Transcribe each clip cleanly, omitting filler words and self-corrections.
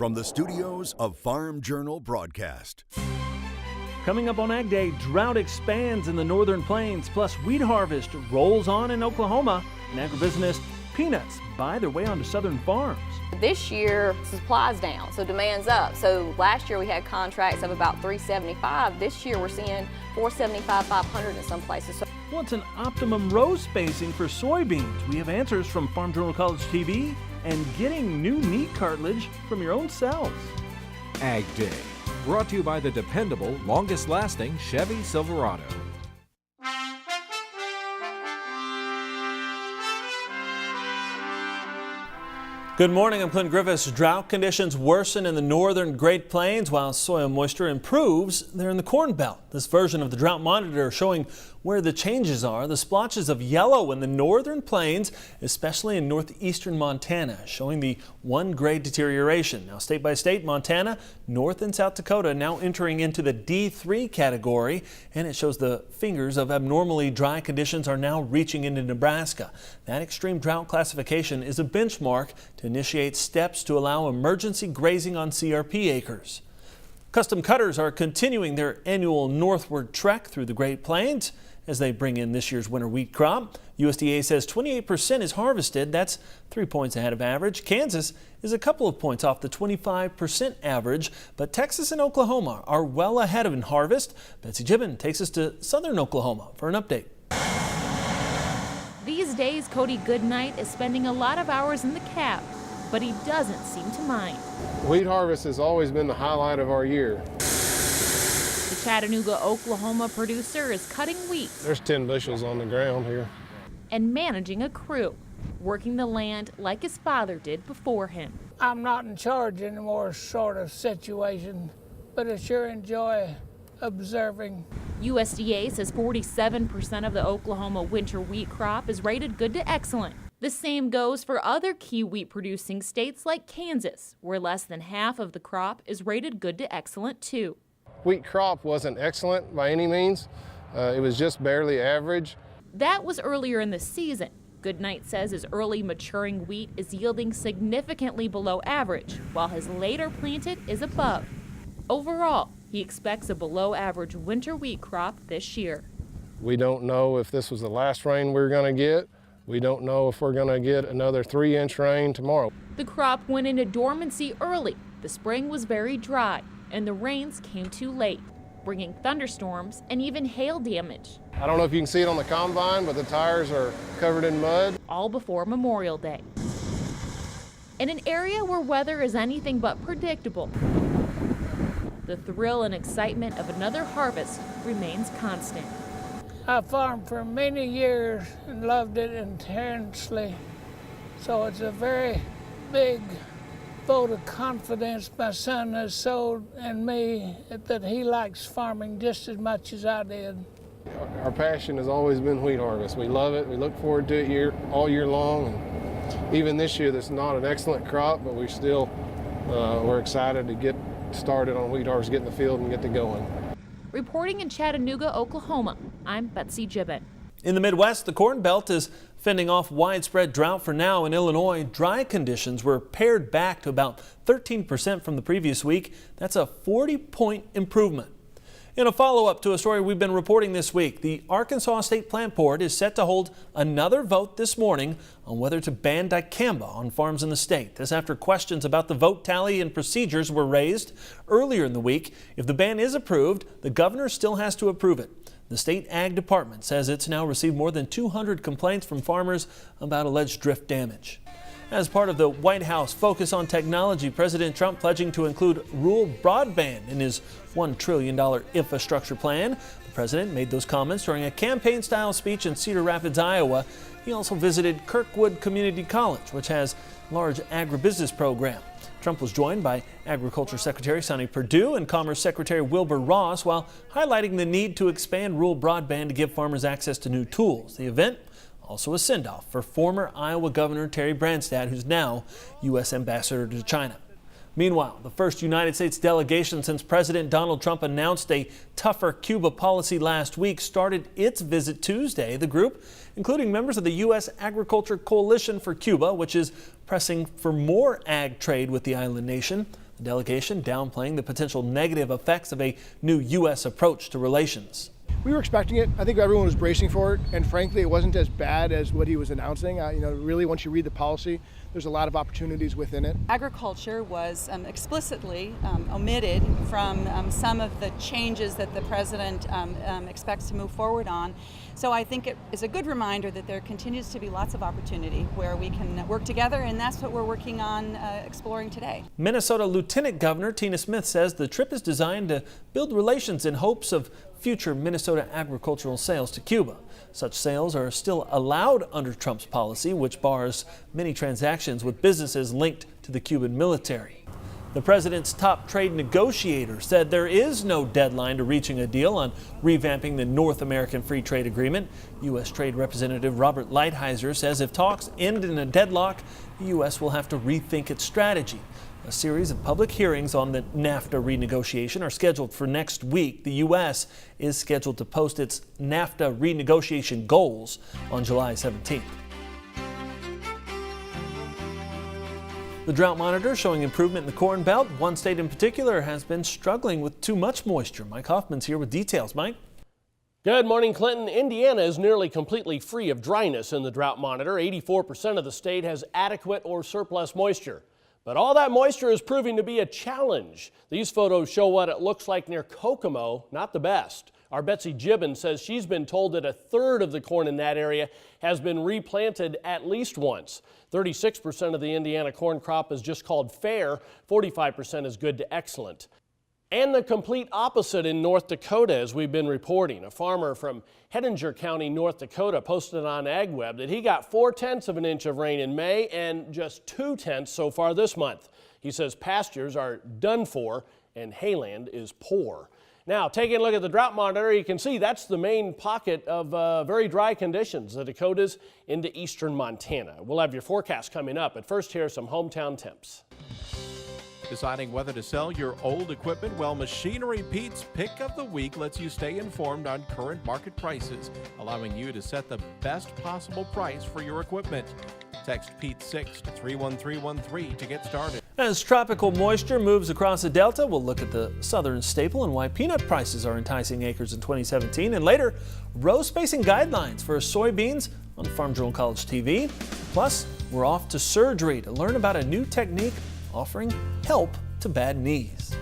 from the studios of Farm Journal Broadcast. Coming up on Agday, drought expands in the northern plains, plus wheat harvest rolls on in Oklahoma, and agribusiness peanuts buy their way onto southern farms. This year, supply's down, so demand's up. So last year we had contracts of about $375. This year we're seeing $475, $500 in some places. So What's an optimum row spacing for soybeans? We have answers from Farm Journal College TV and getting new meat cartilage from your own cells. Ag Day, brought to you by the dependable, longest-lasting Chevy Silverado. Good morning, I'm Clint Griffiths. Drought conditions worsen in the northern Great Plains while soil moisture improves there in the Corn Belt. This version of the drought monitor showing where the changes are. The splotches of yellow in the northern plains, especially in northeastern Montana, showing the 1 grade deterioration. Now state by state, Montana, North and South Dakota now entering into the D3 category, and it shows the fingers of abnormally dry conditions are now reaching into Nebraska. That extreme drought classification is a benchmark to initiate steps to allow emergency grazing on CRP acres. Custom cutters are continuing their annual northward trek through the Great Plains as they bring in this year's winter wheat crop. USDA says 28% is harvested. That's 3 points ahead of average. Kansas is a couple of points off the 25% average, but Texas and Oklahoma are well ahead of in harvest. Betsy Gibbon takes us to southern Oklahoma for an update. These days, Cody Goodnight is spending a lot of hours in the cab, but he doesn't seem to mind. Wheat harvest has always been the highlight of our year. The Chattanooga, Oklahoma producer is cutting wheat. There's 10 bushels on the ground here. And managing a crew, working the land like his father did before him. I'm not in charge anymore sort of situation, but I sure enjoy observing. USDA says 47% of the Oklahoma winter wheat crop is rated good to excellent. The same goes for other key wheat producing states like Kansas, where less than half of the crop is rated good to excellent too. Wheat crop wasn't excellent by any means. It was just barely average. That was earlier in the season. Goodnight says his early maturing wheat is yielding significantly below average, while his later planted is above. Overall, he expects a below average winter wheat crop this year. We don't know if this was the last rain we're going to get. We don't know if we're going to get another 3-inch rain tomorrow. The crop went into dormancy early. The spring was very dry, and the rains came too late, bringing thunderstorms and even hail damage. I don't know if you can see it on the combine, but the tires are covered in mud. All before Memorial Day. In an area where weather is anything but predictable, the thrill and excitement of another harvest remains constant. I farmed for many years and loved it intensely, so it's a very big vote of confidence my son has sold in me that he likes farming just as much as I did. Our passion has always been wheat harvest. We love it. We look forward to it all year long. And even this year, that's not an excellent crop, but we're excited to get started on wheat harvest, get in the field and get to going. Reporting in Chattanooga, Oklahoma, I'm Betsy Gibbon. In the Midwest, the Corn Belt is fending off widespread drought for now. In Illinois, dry conditions were pared back to about 13% from the previous week. That's a 40-point improvement. In a follow-up to a story we've been reporting this week, the Arkansas State Plant Board is set to hold another vote this morning on whether to ban dicamba on farms in the state. This after questions about the vote tally and procedures were raised earlier in the week. If the ban is approved, the governor still has to approve it. The state ag department says it's now received more than 200 complaints from farmers about alleged drift damage. As part of the White House focus on technology, President Trump pledging to include rural broadband in his $1 trillion infrastructure plan. The president made those comments during a campaign-style speech in Cedar Rapids, Iowa. He also visited Kirkwood Community College, which has a large agribusiness program. Trump was joined by Agriculture Secretary Sonny Perdue and Commerce Secretary Wilbur Ross while highlighting the need to expand rural broadband to give farmers access to new tools. The event also a send-off for former Iowa Governor Terry Branstad, who's now U.S. Ambassador to China. Meanwhile, the first United States delegation since President Donald Trump announced a tougher Cuba policy last week started its visit Tuesday. The group, including members of the U.S. Agriculture Coalition for Cuba, which is pressing for more ag trade with the island nation. The delegation downplaying the potential negative effects of a new U.S. approach to relations. We were expecting it. I think everyone was bracing for it, and frankly, it wasn't as bad as what he was announcing. Really, once you read the policy, there's a lot of opportunities within it. Agriculture was explicitly omitted from some of the changes that the president expects to move forward on. So I think it is a good reminder that there continues to be lots of opportunity where we can work together, and that's what we're working on exploring today. Minnesota Lieutenant Governor Tina Smith says the trip is designed to build relations in hopes of future Minnesota agricultural sales to Cuba. Such sales are still allowed under Trump's policy, which bars many transactions with businesses linked to the Cuban military. The president's top trade negotiator said there is no deadline to reaching a deal on revamping the North American Free Trade Agreement. U.S. Trade Representative Robert Lighthizer says if talks end in a deadlock, the U.S. will have to rethink its strategy. A series of public hearings on the NAFTA renegotiation are scheduled for next week. The U.S. is scheduled to post its NAFTA renegotiation goals on July 17th. The drought monitor showing improvement in the Corn Belt. One state in particular has been struggling with too much moisture. Mike Hoffman's here with details. Mike? Good morning, Clinton. Indiana is nearly completely free of dryness in the drought monitor. 84% of the state has adequate or surplus moisture. But all that moisture is proving to be a challenge. These photos show what it looks like near Kokomo, not the best. Our Betsy Gibbons says she's been told that a third of the corn in that area has been replanted at least once. 36% of the Indiana corn crop is just called fair, 45% is good to excellent. And the complete opposite in North Dakota, as we've been reporting. A farmer from Hettinger County, North Dakota, posted on AgWeb that he got 0.4 of an inch of rain in May and just 0.2 so far this month. He says pastures are done for and hayland is poor. Now, taking a look at the drought monitor, you can see that's the main pocket of very dry conditions, the Dakotas into eastern Montana. We'll have your forecast coming up, but first here are some hometown temps. Deciding whether to sell your old equipment? Well, Machinery Pete's Pick of the Week lets you stay informed on current market prices, allowing you to set the best possible price for your equipment. Text Pete6 to 31313 to get started. As tropical moisture moves across the Delta, we'll look at the southern staple and why peanut prices are enticing acres in 2017. And later, row spacing guidelines for soybeans on Farm Journal College TV. Plus, we're off to surgery to learn about a new technique offering help to bad knees.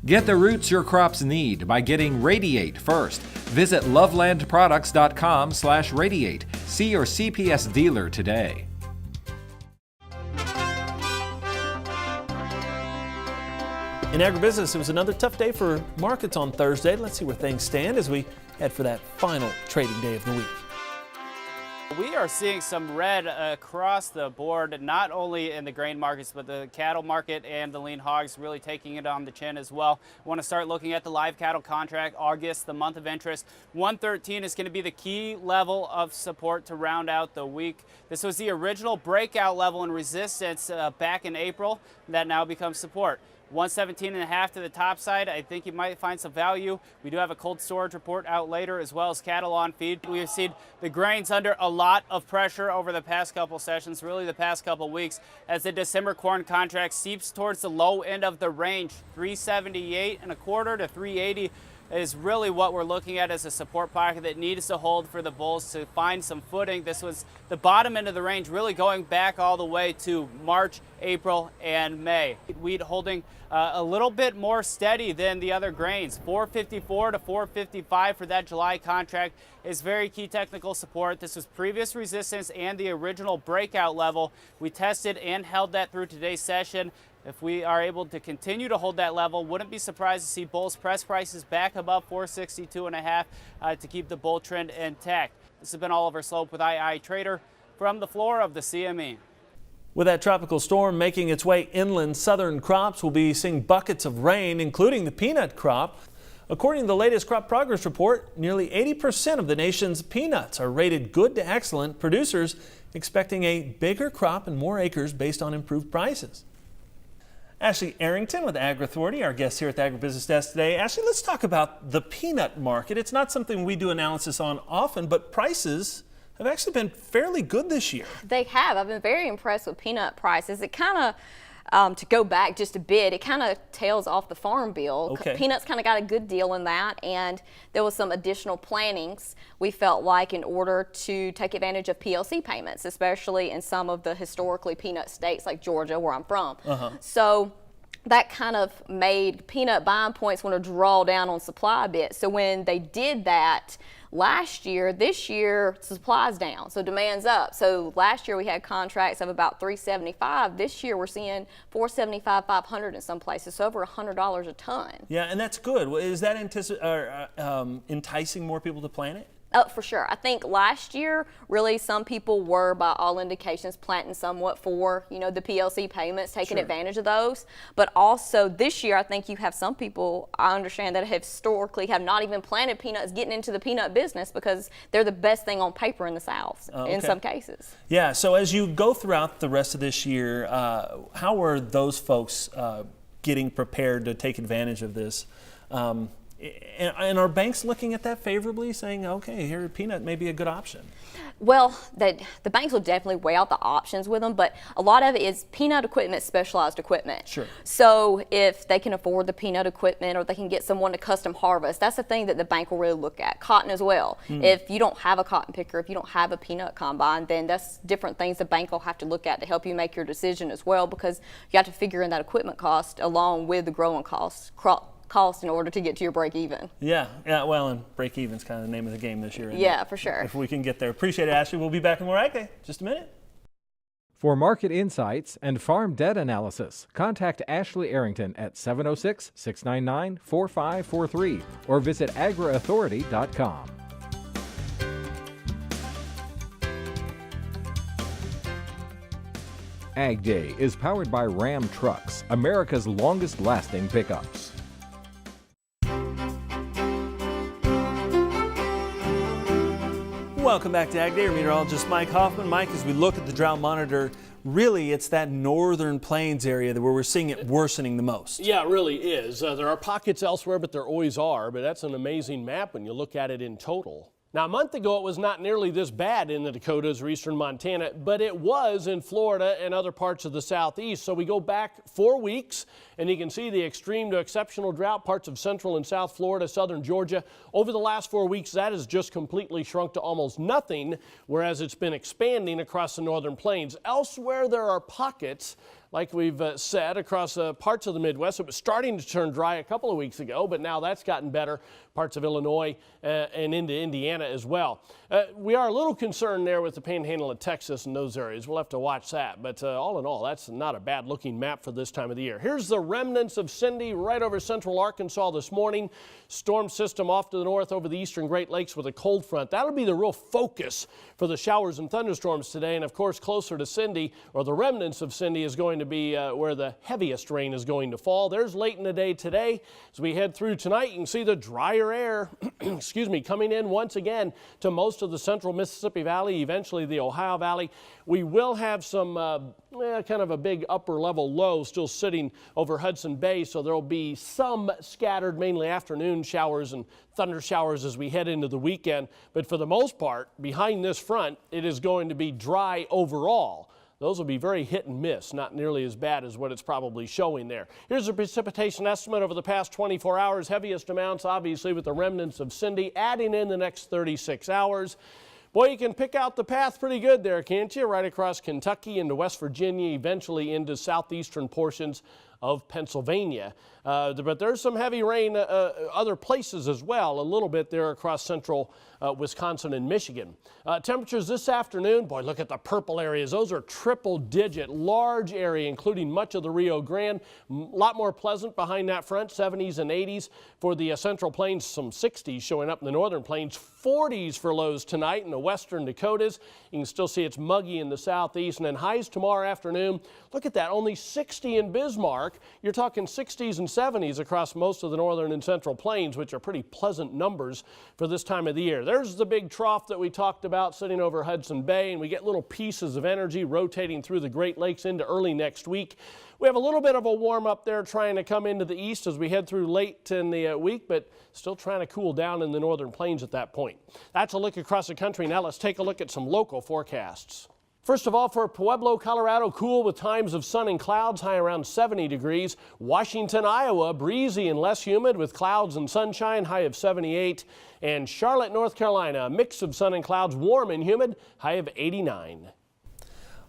Get the roots your crops need by getting Radiate first. Visit lovelandproducts.com/radiate. See your CPS dealer today. In agribusiness, it was another tough day for markets on Thursday. Let's see where things stand as we head for that final trading day of the week. We are seeing some red across the board, not only in the grain markets, but the cattle market and the lean hogs really taking it on the chin as well. I want to start looking at the live cattle contract. August, the month of interest. 113 is going to be the key level of support to round out the week. This was the original breakout level and resistance back in April. That now becomes support. 117.5 to the top side. I think you might find some value. We do have a cold storage report out later, as well as cattle on feed. We've seen the grains under a lot of pressure over the past couple sessions, really the past couple weeks, as the December corn contract seeps towards the low end of the range. 378.25 to 380 is really what we're looking at as a support pocket that needs to hold for the bulls to find some footing. This was the bottom end of the range, really going back all the way to March, April, and May. Wheat holding a little bit more steady than the other grains. 454 to 455 for that July contract is very key technical support. This was previous resistance and the original breakout level. We tested and held that through today's session. If we are able to continue to hold that level, wouldn't be surprised to see bulls press prices back above 462.5 to keep the bull trend intact. This has been Oliver Slope with II Trader from the floor of the CME. With that tropical storm making its way inland, southern crops will be seeing buckets of rain, including the peanut crop. According to the latest crop progress report, nearly 80% of the nation's peanuts are rated good to excellent, producers expecting a bigger crop and more acres based on improved prices. Ashley Arrington with Ag Authority, our guest here at the Agribusiness Desk today. Ashley, let's talk about the peanut market. It's not something we do analysis on often, but prices have actually been fairly good this year. They have. I've been very impressed with peanut prices. It kind of to go back just a bit, it kind of tails off the farm bill. Okay. Peanuts kind of got a good deal in that, and there was some additional plannings we felt like in order to take advantage of PLC payments, especially in some of the historically peanut states like Georgia, where I'm from. So that kind of made peanut buying points want to draw down on supply a bit. So when they did that last year, this year supply's down, so demand's up. So last year we had contracts of about $375. This year we're seeing $475, $500 in some places, so over $100 a ton. Yeah, and that's good. Is that enticing more people to plant it? For sure. I think last year, really, some people were, by all indications, planting somewhat for, you know, the PLC payments, taking advantage of those. But also this year, I think you have some people, I understand, that historically have not even planted peanuts, getting into the peanut business because they're the best thing on paper in the South, in some cases. Yeah, so as you go throughout the rest of this year, how are those folks getting prepared to take advantage of this? And are banks looking at that favorably, saying, okay, here, peanut may be a good option? Well, the banks will definitely weigh out the options with them, but a lot of it is peanut equipment, specialized equipment. Sure. So if they can afford the peanut equipment or they can get someone to custom harvest, that's the thing that the bank will really look at. Cotton as well. If you don't have a cotton picker, if you don't have a peanut combine, then that's different things the bank will have to look at to help you make your decision as well, because you have to figure in that equipment cost along with the growing cost in order to get to your break even. Yeah, well, and break even's kind of the name of the game this year. Yeah, for sure. If we can get there. Appreciate it, Ashley. We'll be back with more Agday. Just a minute. For market insights and farm debt analysis, contact Ashley Arrington at 706-699-4543 or visit agraauthority.com. Agday is powered by Ram Trucks, America's longest-lasting pickups. Welcome back to Agday. Meteorologist Mike Hoffman. Mike, as we look at the drought monitor, really it's that northern plains area where we're seeing it worsening the most. Yeah, it really is. There are pockets elsewhere, but there always are. But that's an amazing map when you look at it in total. Now, a month ago, it was not nearly this bad in the Dakotas or eastern Montana, but it was in Florida and other parts of the southeast. So we go back 4 weeks, and you can see the extreme to exceptional drought, parts of central and south Florida, southern Georgia. Over the last 4 weeks, that has just completely shrunk to almost nothing, whereas it's been expanding across the northern plains. Elsewhere, there are pockets, like we've said, across parts of the Midwest. It was starting to turn dry a couple of weeks ago, but now that's gotten better. Parts of Illinois and into Indiana as well. We are a little concerned there with the panhandle of Texas and those areas. We'll have to watch that. But all in all, that's not a bad looking map for this time of the year. Here's the remnants of Cindy right over central Arkansas this morning. Storm system off to the north over the eastern Great Lakes with a cold front. That'll be the real focus for the showers and thunderstorms today. And of course, closer to Cindy, or the remnants of Cindy, is going to be where the heaviest rain is going to fall. There's late in the day today. As we head through tonight, you can see the drier air excuse me, coming in once again to most of the central Mississippi Valley, eventually the Ohio Valley. We will have some kind of a big upper level low still sitting over Hudson Bay, so there will be some scattered, mainly afternoon showers and thunder showers as we head into the weekend. But for the most part, behind this front, it is going to be dry overall. Those will be very hit and miss, not nearly as bad as what it's probably showing there. Here's a precipitation estimate over the past 24 hours. Heaviest amounts, obviously, with the remnants of Cindy adding in the next 36 hours. Boy, you can pick out the path pretty good there, can't you? Right across Kentucky into West Virginia, eventually into southeastern portions of Pennsylvania. But there's some heavy rain other places as well, a little bit there across central Wisconsin and Michigan. Temperatures this afternoon, boy, look at the purple areas. Those are triple digit, large area, including much of the Rio Grande. A lot more pleasant behind that front, 70s and 80s for the central plains, some 60s showing up in the northern plains, 40s for lows tonight in the western Dakotas. You can still see it's muggy in the southeast, and then highs tomorrow afternoon. Look at that, only 60 in Bismarck. You're talking 60s and 70s across most of the northern and central plains, which are pretty pleasant numbers for this time of the year. There's the big trough that we talked about sitting over Hudson Bay, and we get little pieces of energy rotating through the Great Lakes into early next week. We have a little bit of a warm up there trying to come into the east as we head through late in the week, but still trying to cool down in the northern plains at that point. That's a look across the country. Now let's take a look at some local forecasts. First of all, for Pueblo, Colorado, cool with times of sun and clouds, high around 70 degrees. Washington, Iowa, breezy and less humid with clouds and sunshine, high of 78. And Charlotte, North Carolina, a mix of sun and clouds, warm and humid, high of 89.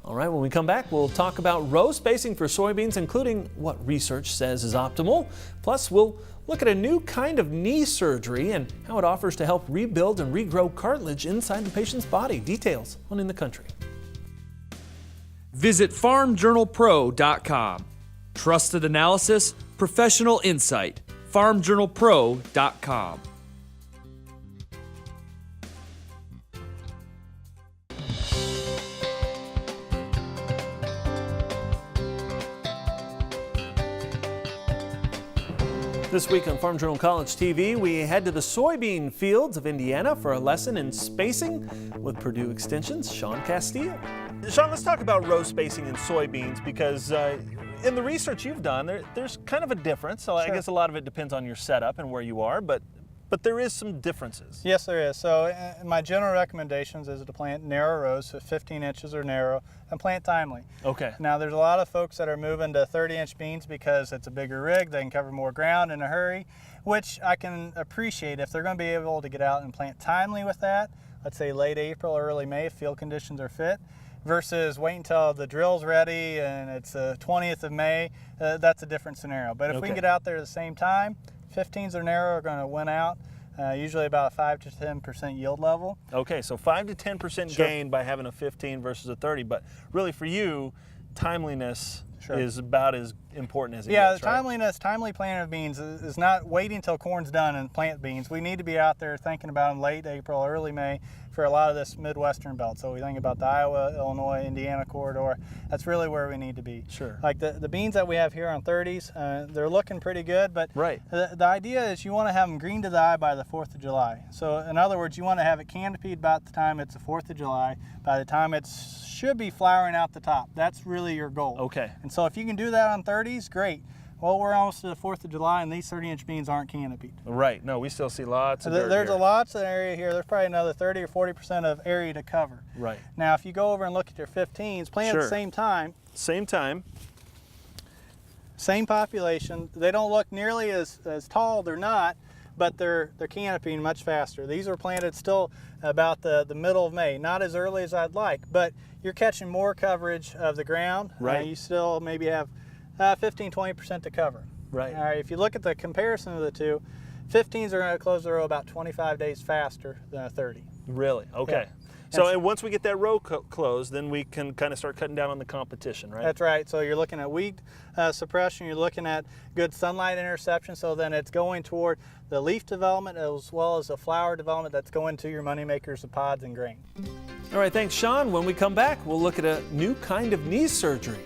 All right, when we come back, we'll talk about row spacing for soybeans, including what research says is optimal. Plus, we'll look at a new kind of knee surgery and how it offers to help rebuild and regrow cartilage inside the patient's body. Details on In the Country. Visit farmjournalpro.com. Trusted analysis, professional insight. farmjournalpro.com. This week on Farm Journal College TV, we head to the soybean fields of Indiana for a lesson in spacing with Purdue Extension's Sean Castile. Sean, let's talk about row spacing in soybeans because in the research you've done, there's kind of a difference. So I guess a lot of it depends on your setup and where you are, but there is some differences. Yes, there is. So my general recommendations is to plant narrow rows, so 15 inches or narrow, and plant timely. Okay. Now there's a lot of folks that are moving to 30-inch beans because it's a bigger rig, they can cover more ground in a hurry, which I can appreciate if they're going to be able to get out and plant timely with that, let's say late April or early May if field conditions are fit, versus wait until the drill's ready and it's the 20th of May, that's a different scenario. But if we can get out there at the same time, 15s or narrow are going to win out, usually about a 5 to 10% yield level. Okay, so 5 to 10% gain by having a 15 versus a 30, but really for you, timeliness is about as important as it gets, the timeliness, timely planting of beans is not waiting until corn's done and plant beans. We need to be out there thinking about them late April, early May for a lot of this Midwestern belt. So we think about the Iowa, Illinois, Indiana corridor. That's really where we need to be. Sure. Like the beans that we have here on 30s, they're looking pretty good, but the idea is you want to have them green to the eye by the 4th of July. So in other words, you want to have it canopied about the time it's the 4th of July. By the time it should be flowering out the top. That's really your goal. Okay. And so if you can do that on 30s, great. Well, we're almost to the 4th of July, and these 30-inch beans aren't canopied. Right. No, we still see lots of dirt There's here. lots of area here. There's probably another 30 or 40% of area to cover. Right. Now, if you go over and look at your 15s, plant at the same time. Same time. Same population. They don't look nearly as tall. They're not, but they're canopying much faster. These are planted still about the middle of May. Not as early as I'd like, but you're catching more coverage of the ground. Right. You still maybe have 15-20% to cover. Right. All right. If you look at the comparison of the two, 15s are going to close the row about 25 days faster than a 30. Really? Okay. Yeah. So and once we get that row closed, then we can kind of start cutting down on the competition, right? That's right. So you're looking at weed suppression, you're looking at good sunlight interception, so then it's going toward the leaf development as well as the flower development that's going to your money makers of pods and grain. All right, thanks, Sean. When we come back, we'll look at a new kind of knee surgery.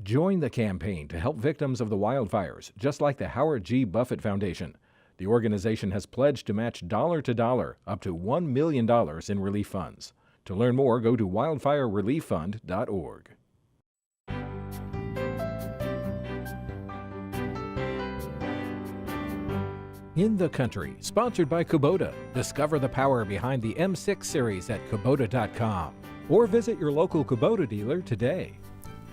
Join the campaign to help victims of the wildfires, just like the Howard G. Buffett Foundation. The organization has pledged to match dollar to dollar up to $1 million in relief funds. To learn more, go to wildfirerelieffund.org. In the Country, sponsored by Kubota. Discover the power behind the M6 series at Kubota.com. Or visit your local Kubota dealer today.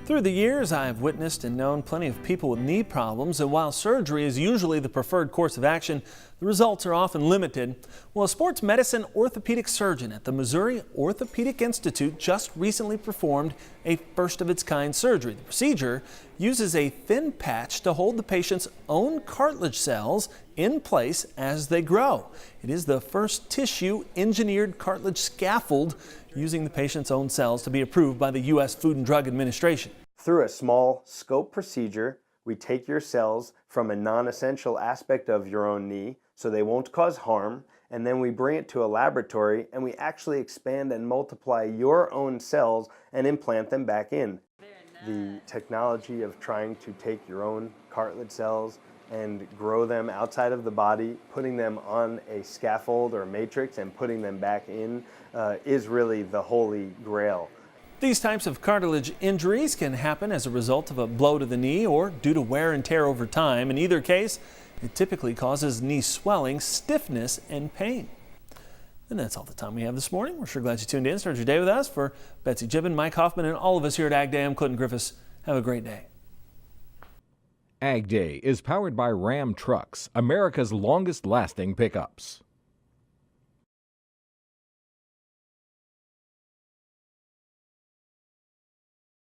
Through the years, I have witnessed and known plenty of people with knee problems, and while surgery is usually the preferred course of action, the results are often limited. Well, a sports medicine orthopedic surgeon at the Missouri Orthopedic Institute just recently performed a first-of-its-kind surgery. The procedure uses a thin patch to hold the patient's own cartilage cells in place as they grow. It is the first tissue-engineered cartilage scaffold using the patient's own cells to be approved by the U.S. Food and Drug Administration. Through a small scope procedure, we take your cells from a non-essential aspect of your own knee so they won't cause harm, and then we bring it to a laboratory and we actually expand and multiply your own cells and implant them back in. The technology of trying to take your own cartilage cells and grow them outside of the body, putting them on a scaffold or matrix and putting them back in is really the holy grail. These types of cartilage injuries can happen as a result of a blow to the knee or due to wear and tear over time. In either case, it typically causes knee swelling, stiffness, and pain. And that's all the time we have this morning. We're sure glad you tuned in. Start your day with us. For Betsy Gibbon, Mike Hoffman, and all of us here at Agday, I'm Clinton Griffiths. Have a great day. Agday is powered by Ram Trucks, America's longest-lasting pickups.